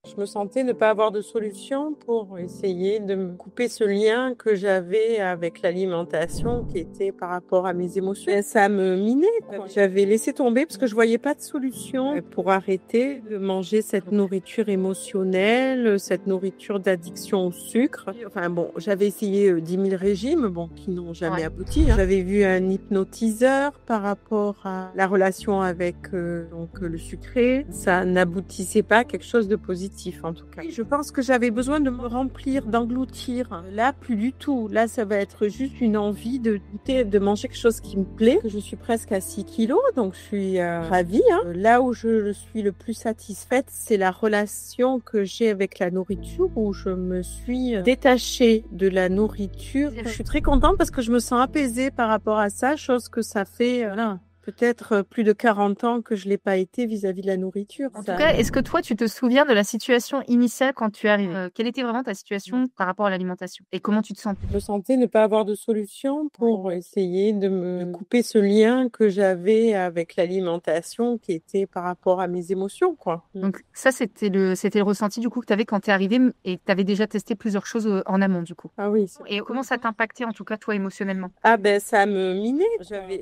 Je me sentais ne pas avoir de solution pour essayer de me couper ce lien que j'avais avec l'alimentation qui était par rapport à mes émotions. Et ça me minait, quoi. J'avais laissé tomber parce que je voyais pas de solution pour arrêter de manger cette nourriture émotionnelle, cette nourriture d'addiction au sucre. Enfin bon, j'avais essayé 10 000 régimes, bon, qui n'ont jamais abouti, hein. J'avais vu un hypnotiseur par rapport à la relation avec le sucré. Ça n'aboutissait pas à quelque chose de positif, en tout cas. Je pense que j'avais besoin de me remplir, d'engloutir. Là, plus du tout. Là, ça va être juste une envie de goûter, de manger quelque chose qui me plaît. Je suis presque à 6 kilos, donc je suis ravie, hein. Là où je suis le plus satisfaite, c'est la relation que j'ai avec la nourriture, où je me suis détachée de la nourriture. Je suis très contente parce que je me sens apaisée par rapport à ça, chose que ça fait, voilà, peut-être plus de 40 ans que je l'ai pas été vis-à-vis de la nourriture. En tout cas, est-ce que toi, tu te souviens de la situation initiale quand tu es arrivée? Quelle était vraiment ta situation par rapport à l'alimentation? Et comment tu te sentais? Je me sentais ne pas avoir de solution pour essayer de me couper ce lien que j'avais avec l'alimentation qui était par rapport à mes émotions, quoi. Donc ça, c'était le ressenti du coup que tu avais quand tu es arrivée et que tu avais déjà testé plusieurs choses en amont du coup. Ah oui. Et comment ça t'impactait en tout cas toi émotionnellement? Ah ben ça me minait.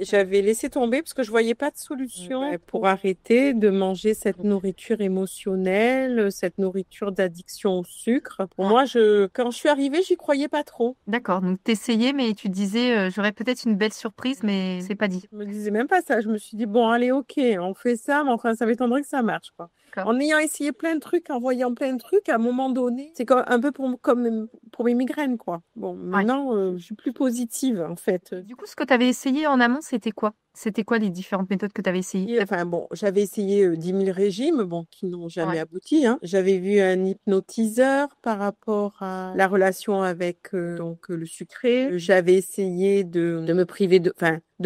J'avais laissé tomber parce que je voyais pas de solution pour arrêter de manger cette nourriture émotionnelle, cette nourriture d'addiction au sucre. Pour moi, quand je suis arrivée, j'y croyais pas trop. D'accord, donc t'essayais, mais tu te disais, j'aurais peut-être une belle surprise, mais c'est pas dit. Je me disais même pas ça. Je me suis dit, bon, allez, ok, on fait ça, mais enfin, ça m'étonnerait que ça marche, quoi. D'accord. En ayant essayé plein de trucs, en voyant plein de trucs, à un moment donné, c'est un peu comme pour mes migraines, quoi. Bon, maintenant, je suis plus positive, en fait. Du coup, ce que tu avais essayé en amont, c'était quoi? C'était quoi les différentes méthodes que tu avais essayées? Enfin bon, j'avais essayé 10 000 régimes, bon, qui n'ont jamais abouti, hein. J'avais vu un hypnotiseur par rapport à la relation avec le sucré. J'avais essayé de me priver de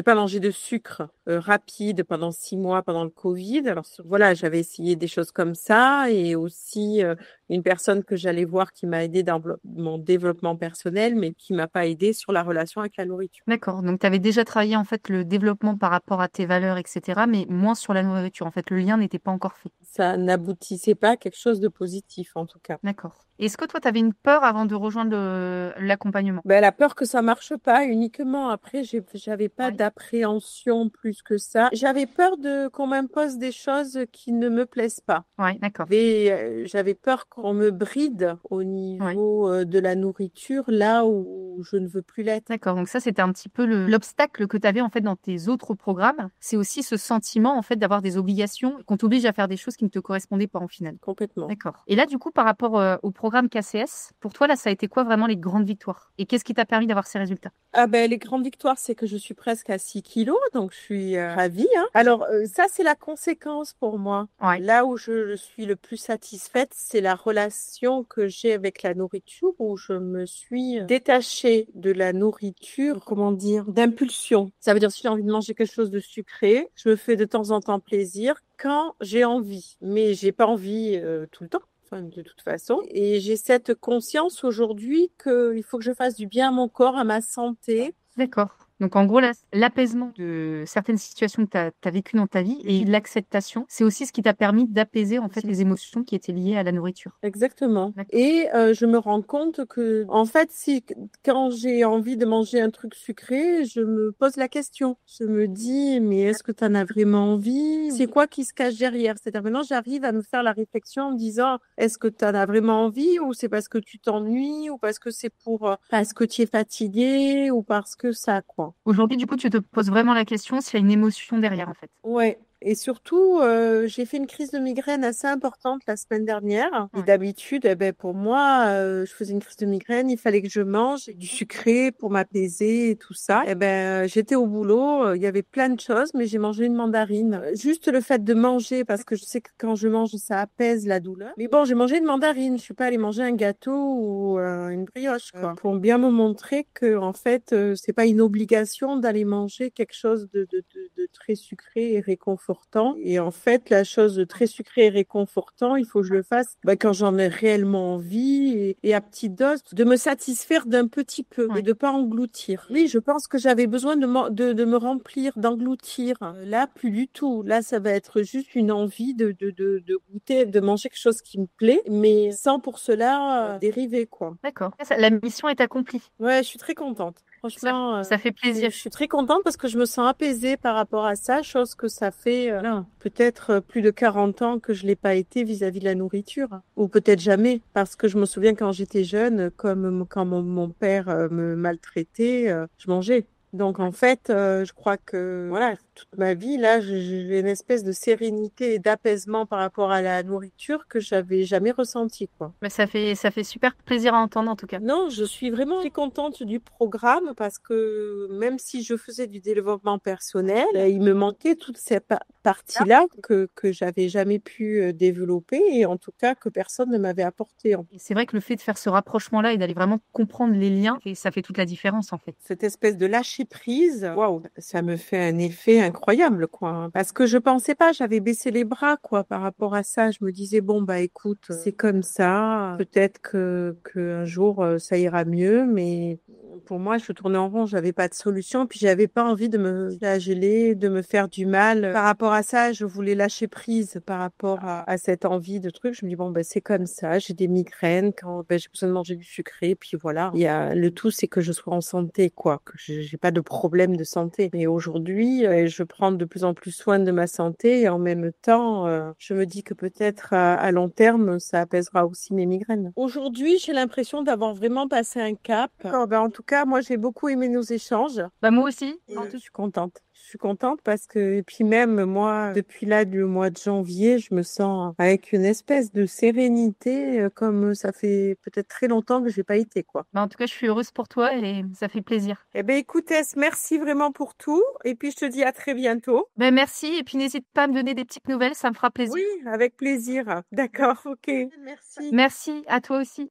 pas manger de sucre rapide pendant 6 mois pendant le Covid. Alors voilà, j'avais essayé des choses comme ça et aussi une personne que j'allais voir qui m'a aidé dans mon développement personnel, mais qui m'a pas aidé sur la relation avec la nourriture. D'accord, donc tu avais déjà travaillé en fait le développement par rapport à tes valeurs, etc., mais moins sur la nourriture. En fait, le lien n'était pas encore fait. Ça n'aboutissait pas à quelque chose de positif, en tout cas. D'accord. Est-ce que toi, tu avais une peur avant de rejoindre l'accompagnement? Ben, la peur que ça marche pas uniquement. Après, j'avais pas d'appréhension plus que ça. J'avais peur qu'on m'impose des choses qui ne me plaisent pas. Ouais, d'accord. J'avais peur qu'on me bride au niveau de la nourriture, là où je ne veux plus l'être. D'accord, donc ça, c'était un petit peu l'obstacle que tu avais en fait dans tes autres programmes. C'est aussi ce sentiment en fait d'avoir des obligations, qu'on t'oblige à faire des choses qui ne te correspondaient pas en final. Complètement. D'accord. Et là, du coup, par rapport au programme KCS, pour toi, là, ça a été quoi vraiment les grandes victoires? Et qu'est-ce qui t'a permis d'avoir ces résultats? Ah ben, les grandes victoires, c'est que je suis presque à 6 kilos, donc je suis ravie, hein. Alors, ça, c'est la conséquence pour moi. Ouais. Là où je suis le plus satisfaite, c'est la relation que j'ai avec la nourriture, où je me suis détachée de la nourriture, comment dire, d'impulsion. Ça veut dire si j'ai envie de manger quelque chose de sucré, je me fais de temps en temps plaisir quand j'ai envie. Mais j'ai pas envie tout le temps. Enfin, de toute façon. Et j'ai cette conscience aujourd'hui qu'il faut que je fasse du bien à mon corps, à ma santé. D'accord. Donc en gros, l'apaisement de certaines situations que tu as vécues dans ta vie et l'acceptation, c'est aussi ce qui t'a permis d'apaiser en fait les émotions qui étaient liées à la nourriture. Exactement. D'accord. Et je me rends compte que, en fait, quand j'ai envie de manger un truc sucré, je me pose la question. Je me dis, mais est-ce que tu en as vraiment envie? C'est quoi qui se cache derrière? C'est-à-dire maintenant, j'arrive à me faire la réflexion en me disant, est-ce que tu en as vraiment envie ou c'est parce que tu t'ennuies ou parce que c'est parce que tu es fatigué ou parce que ça, quoi. Aujourd'hui, du coup, tu te poses vraiment la question s'il y a une émotion derrière en fait. Ouais. Et surtout, j'ai fait une crise de migraine assez importante la semaine dernière. Et Ouais. d'habitude, eh ben, pour moi, je faisais une crise de migraine, il fallait que je mange du sucré pour m'apaiser et tout ça. Eh ben, j'étais au boulot, il y avait plein de choses, mais j'ai mangé une mandarine. Juste le fait de manger, parce que je sais que quand je mange, ça apaise la douleur. Mais bon, j'ai mangé une mandarine. Je suis pas allée manger un gâteau ou une brioche, quoi. Pour bien me montrer que, en fait, c'est pas une obligation d'aller manger quelque chose de très sucré et réconfortant. réconfortant. Et en fait, la chose de très sucré et réconfortant, il faut que je le fasse quand j'en ai réellement envie et à petite dose, de me satisfaire d'un petit peu et de pas engloutir. Oui, je pense que j'avais besoin de me remplir, d'engloutir. Là, plus du tout. Là, ça va être juste une envie de goûter, de manger quelque chose qui me plaît, mais sans pour cela dériver, quoi. D'accord. La mission est accomplie. Ouais, je suis très contente. Franchement, Ça fait plaisir. je suis très contente parce que je me sens apaisée par rapport à ça, chose que ça fait peut-être plus de 40 ans que je l'ai pas été vis-à-vis de la nourriture, ou peut-être jamais, parce que je me souviens quand j'étais jeune, comme quand mon père me maltraitait, je mangeais. Donc en fait, je crois que voilà, toute ma vie là, j'ai une espèce de sérénité et d'apaisement par rapport à la nourriture que j'avais jamais ressenti, quoi. Mais ça fait super plaisir à entendre en tout cas. Non, je suis vraiment très contente du programme parce que même si je faisais du développement personnel, il me manquait toute cette partie-là que j'avais jamais pu développer et en tout cas que personne ne m'avait apporté. Et c'est vrai que le fait de faire ce rapprochement-là et d'aller vraiment comprendre les liens, ça fait toute la différence en fait. Cette espèce de lâcher prise, waouh, ça me fait un effet incroyable, quoi. Parce que je pensais pas, j'avais baissé les bras, quoi, par rapport à ça. Je me disais, bon, bah, écoute, c'est comme ça. Peut-être que un jour, ça ira mieux, mais pour moi, je tournais en rond, j'avais pas de solution, puis j'avais pas envie de me flageller, de me faire du mal. Par rapport à ça, je voulais lâcher prise par rapport à cette envie de truc. Je me dis, bon, bah, c'est comme ça, j'ai des migraines quand j'ai besoin de manger du sucré, puis voilà. Le tout, c'est que je sois en santé, quoi, que j'ai pas de problème de santé. Mais aujourd'hui, je prends de plus en plus soin de ma santé et en même temps, je me dis que peut-être à long terme, ça apaisera aussi mes migraines. Aujourd'hui, j'ai l'impression d'avoir vraiment passé un cap. En tout cas, moi, j'ai beaucoup aimé nos échanges. Bah moi aussi. Je suis contente. Je suis contente parce que, et puis même moi, depuis là, du mois de janvier, je me sens avec une espèce de sérénité, comme ça fait peut-être très longtemps que j'ai pas été, quoi. Bah en tout cas, je suis heureuse pour toi et ça fait plaisir. Eh ben, écoute, Tess, merci vraiment pour tout. Et puis, je te dis à très bientôt. Ben merci et puis n'hésite pas à me donner des petites nouvelles, ça me fera plaisir. Oui, avec plaisir. D'accord, ok. Merci. Merci à toi aussi.